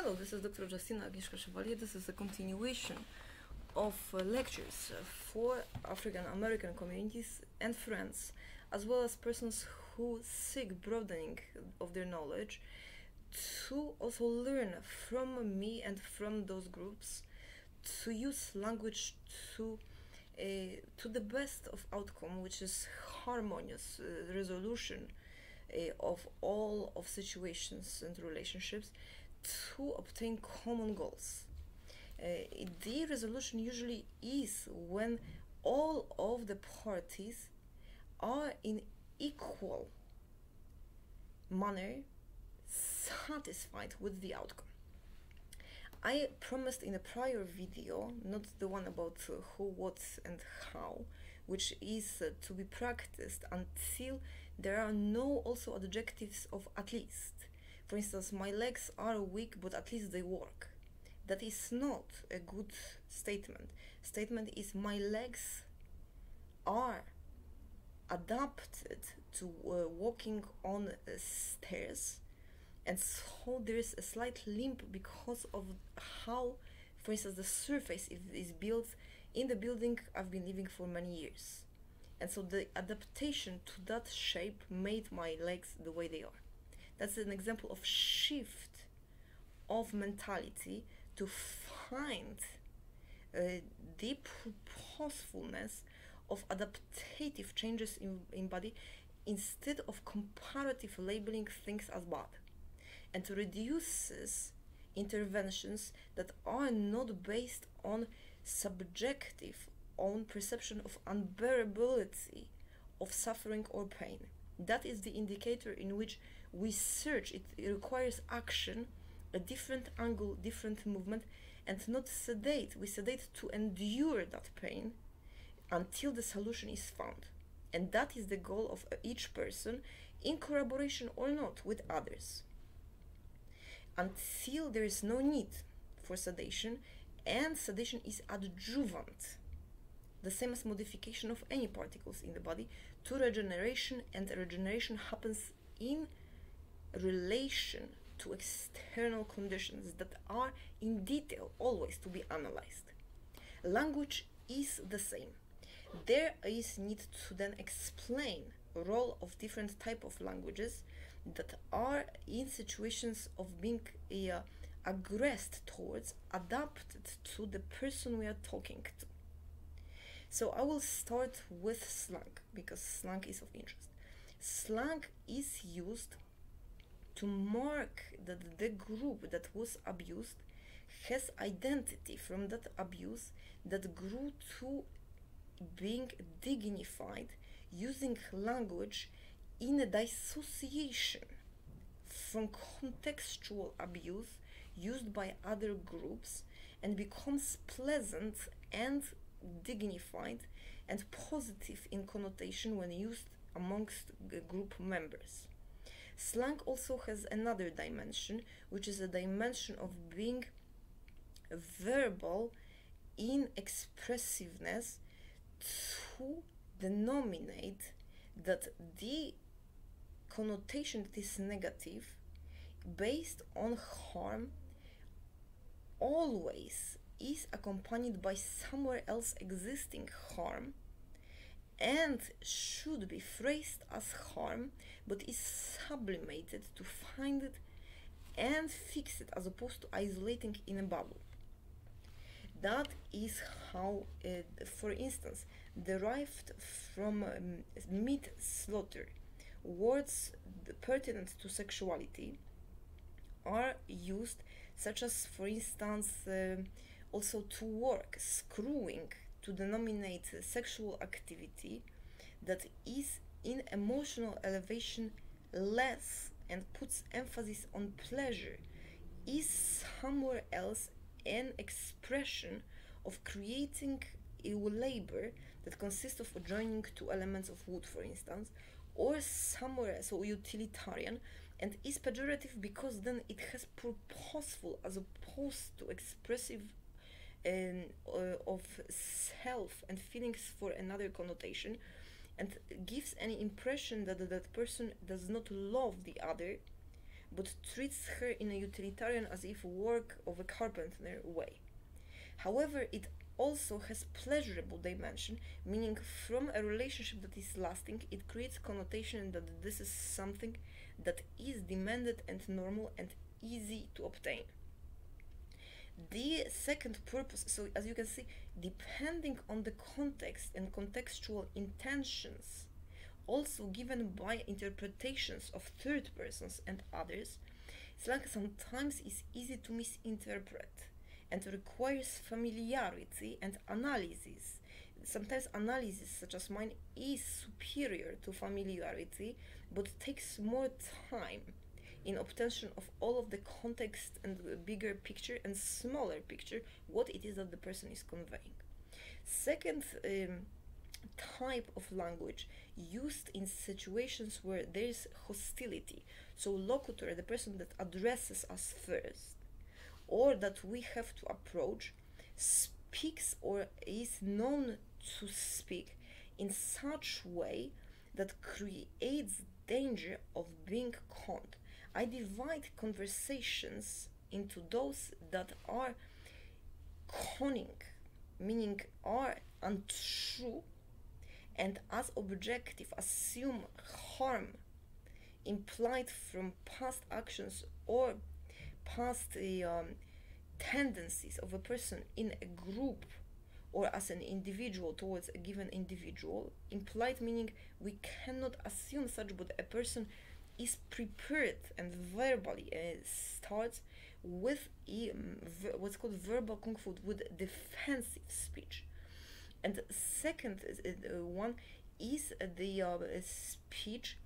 Hello, this is Dr. Justina Agnieszka Chevalier. This is a continuation of lectures for African American communities and friends, as well as persons who seek broadening of their knowledge to also learn from me and from those groups to use language to the best of outcome, which is harmonious resolution of all of situations and relationships to obtain common goals. The resolution usually is when all of the parties are in equal manner satisfied with the outcome. I promised in a prior video, not the one about who, what and how, which is to be practiced until there are no also adjectives of at least. For instance, my legs are weak, but at least they work. That is not a good statement. Statement is my legs are adapted to walking on stairs, and so there is a slight limp because of how, for instance, the surface is built in the building I've been living for many years. And so the adaptation to that shape made my legs the way they are. That's an example of shift of mentality to find the purposefulness of adaptative changes in body instead of comparative labeling things as bad, and to reduces interventions that are not based on subjective own perception of unbearability of suffering or pain. That is the indicator in which we search. It requires action, a different angle, different movement, and not sedate. We sedate to endure that pain until the solution is found. And that is the goal of each person, in collaboration or not with others. Until there is no need for sedation, and sedation is adjuvant, the same as modification of any particles in the body, to regeneration, and regeneration happens in relation to external conditions that are in detail always to be analyzed. Language is the same. There is need to then explain role of different type of languages that are in situations of being aggressed towards, adapted to the person we are talking to. So I will start with slang, because slang is of interest. Slang is used to mark that the group that was abused has identity from that abuse that grew to being dignified, using language in a dissociation from contextual abuse used by other groups, and becomes pleasant and dignified and positive in connotation when used amongst group members. Slang also has another dimension, which is a dimension of being verbal in expressiveness to denominate that the connotation that is negative based on harm always is accompanied by somewhere else existing harm, and should be phrased as harm, but is sublimated to find it and fix it, as opposed to isolating in a bubble. That is how, for instance, derived from meat slaughter, words pertinent to sexuality are used, such as, for instance, also to work, screwing, to denominate sexual activity that is in emotional elevation less and puts emphasis on pleasure, is somewhere else an expression of creating a labor that consists of joining two elements of wood, for instance, or somewhere, so utilitarian, and is pejorative because then it has purposeful as opposed to expressive of self and feelings for another connotation, and gives any impression that that person does not love the other, but treats her in a utilitarian as if work of a carpenter way. However, it also has pleasurable dimension, meaning from a relationship that is lasting, it creates connotation that this is something that is demanded and normal and easy to obtain. The second purpose, so as you can see, depending on the context and contextual intentions, also given by interpretations of third persons and others, slang sometimes is easy to misinterpret and requires familiarity and analysis. Sometimes analysis, such as mine, is superior to familiarity, but takes more time in obtention of all of the context and the bigger picture and smaller picture, what it is that the person is conveying. Second type of language used in situations where there is hostility. So locutor, the person that addresses us first, or that we have to approach, speaks or is known to speak in such way that creates danger of being conned. I divide conversations into those that are conning, meaning are untrue, and as objective assume harm implied from past actions or past tendencies of a person in a group or as an individual towards a given individual, implied meaning we cannot assume such, but a person is prepared and verbally starts with what's called verbal kung fu, with defensive speech. And the second one is the speech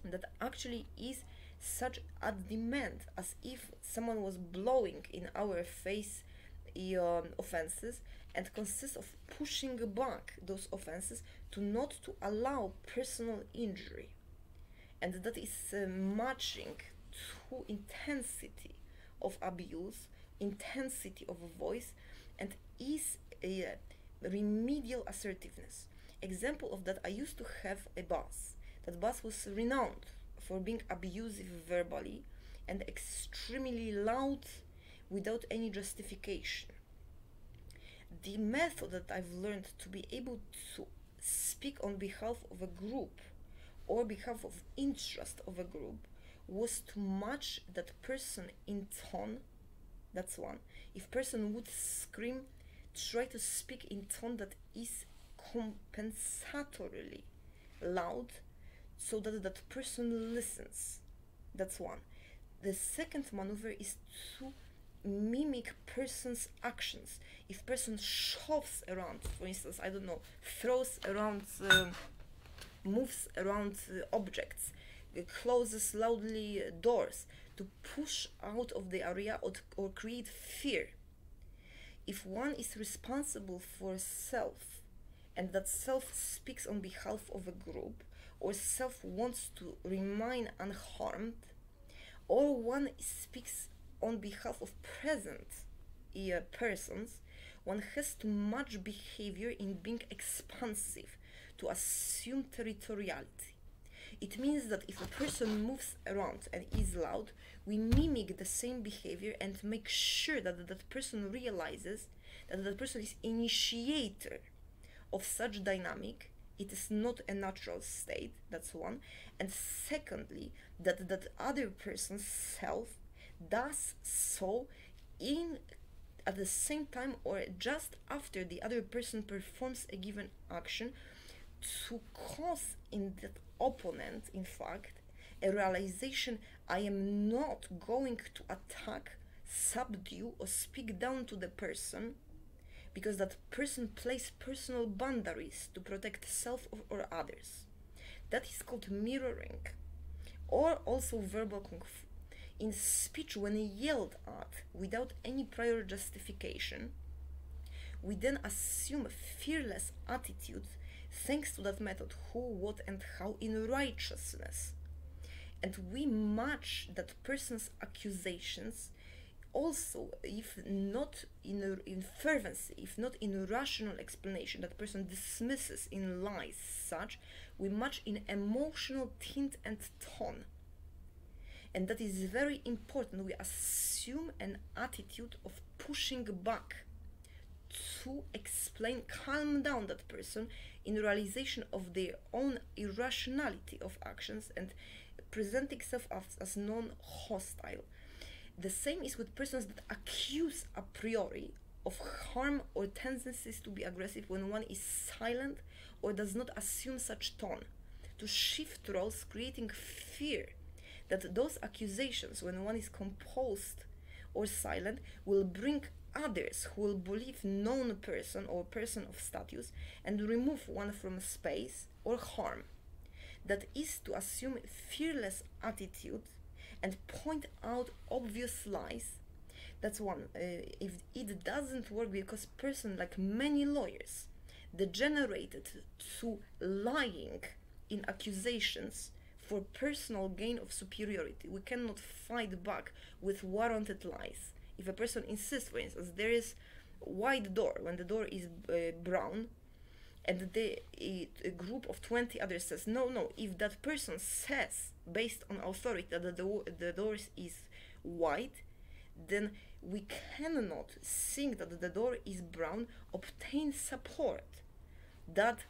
that actually is such at demand, as if someone was blowing in our face offenses, and consists of pushing back those offenses to not to allow personal injury. And that is matching to intensity of abuse, intensity of voice, and is a remedial assertiveness. Example of that, I used to have a boss. That boss was renowned for being abusive verbally and extremely loud without any justification. The method that I've learned to be able to speak on behalf of a group or behalf of interest of a group was to match that person in tone. That's one. If person would scream, try to speak in tone that is compensatorily loud so that that person listens. That's one. The second maneuver is to mimic person's actions. If person shoves around, for instance, I don't know, throws around moves around objects, closes loudly doors to push out of the area or create fear. If one is responsible for self and that self speaks on behalf of a group, or self wants to remain unharmed, or one speaks on behalf of present persons, one has to match behavior in being expansive, to assume territoriality. It means that if a person moves around and is loud, we mimic the same behavior and make sure that that person realizes that that person is initiator of such dynamic. It is not a natural state, that's one. And secondly, that that other person's self does so at the same time or just after the other person performs a given action, to cause in that opponent, in fact, a realization: I am not going to attack, subdue, or speak down to the person, because that person plays personal boundaries to protect self or others. That is called mirroring, or also verbal kung fu. In speech, when yelled at without any prior justification, we then assume a fearless attitude thanks to that method, who, what, and how, in righteousness. And we match that person's accusations also, if not in fervency, if not in rational explanation, that person dismisses in lies such, we match in emotional tint and tone. And that is very important. We assume an attitude of pushing back to explain, calm down that person in realization of their own irrationality of actions and presenting self as non-hostile. The same is with persons that accuse a priori of harm or tendencies to be aggressive when one is silent or does not assume such tone, to shift roles, creating fear that those accusations, when one is composed or silent, will bring others who will believe known person or person of status and remove one from space or harm. That is to assume fearless attitude and point out obvious lies. That's one. If it doesn't work because person, like many lawyers, degenerated to lying in accusations for personal gain of superiority, we cannot fight back with warranted lies. If a person insists, for instance, there is white door when the door is brown, and a group of 20 others says no, if that person says based on authority that the door is white, then we cannot think that the door is brown, obtain support that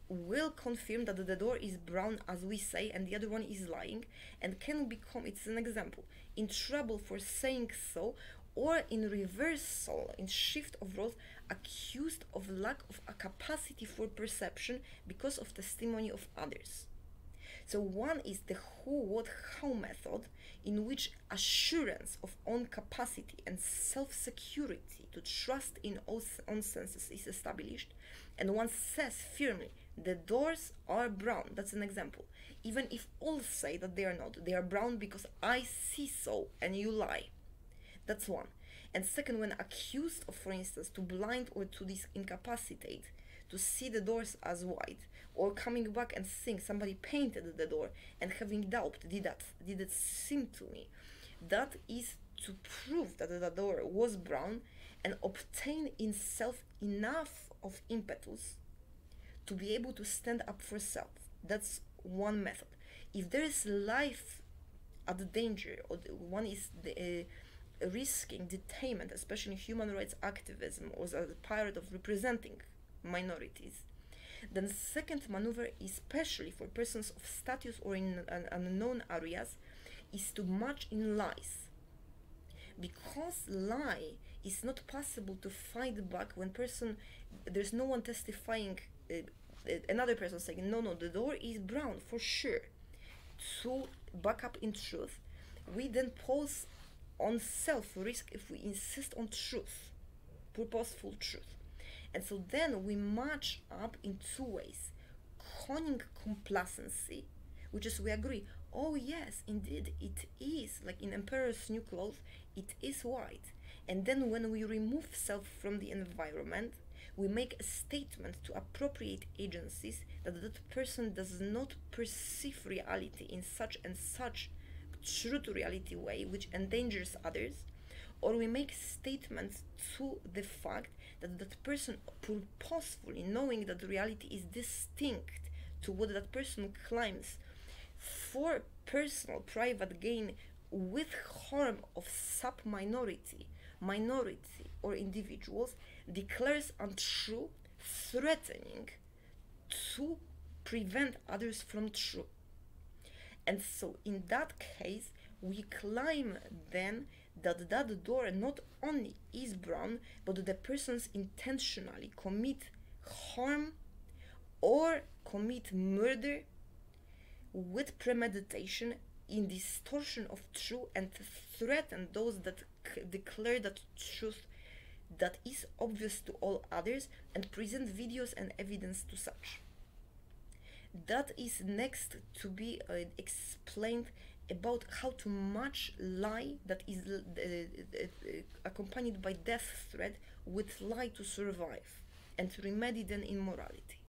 will confirm that the door is brown as we say and the other one is lying, and can become, it's an example, in trouble for saying so, or in reversal, in shift of roles, accused of lack of a capacity for perception because of testimony of others. So one is the who, what, how method, in which assurance of own capacity and self-security to trust in own senses is established, and one says firmly, the doors are brown. That's an example. Even if all say that they are not, they are brown because I see so and you lie. That's one. And second, when accused of, for instance, to blind or to incapacitate, to see the doors as white, or coming back and think somebody painted the door and having doubt, did it seem to me? That is to prove that the door was brown and obtain in self enough of impetus to be able to stand up for self. That's one method. If there is life at danger, or one is risking detainment, especially in human rights activism or as a part of representing minorities, then the second maneuver, especially for persons of status or in unknown areas, is to march in lies. Because lie is not possible to fight back when there's no one testifying, another person saying no, the door is brown for sure, to back up in truth. We then pose on self-risk if we insist on truth, purposeful truth. And so then we match up in two ways: conning complacency, which is we agree, oh yes, indeed it is, like in Emperor's New Clothes, it is white. And then when we remove self from the environment, we make a statement to appropriate agencies that that person does not perceive reality in such and such true to reality way which endangers others, or we make statements to the fact that that person purposefully, knowing that reality is distinct to what that person claims for personal private gain with harm of sub-minority, minority or individuals, declares untrue, threatening to prevent others from true. And so in that case we claim then that that door not only is brown, but the persons intentionally commit harm or commit murder with premeditation in distortion of truth and threaten those that declare that truth that is obvious to all others and present videos and evidence to such. That is next to be explained about how to match lie that is accompanied by death threat with lie to survive and to remedy then immorality.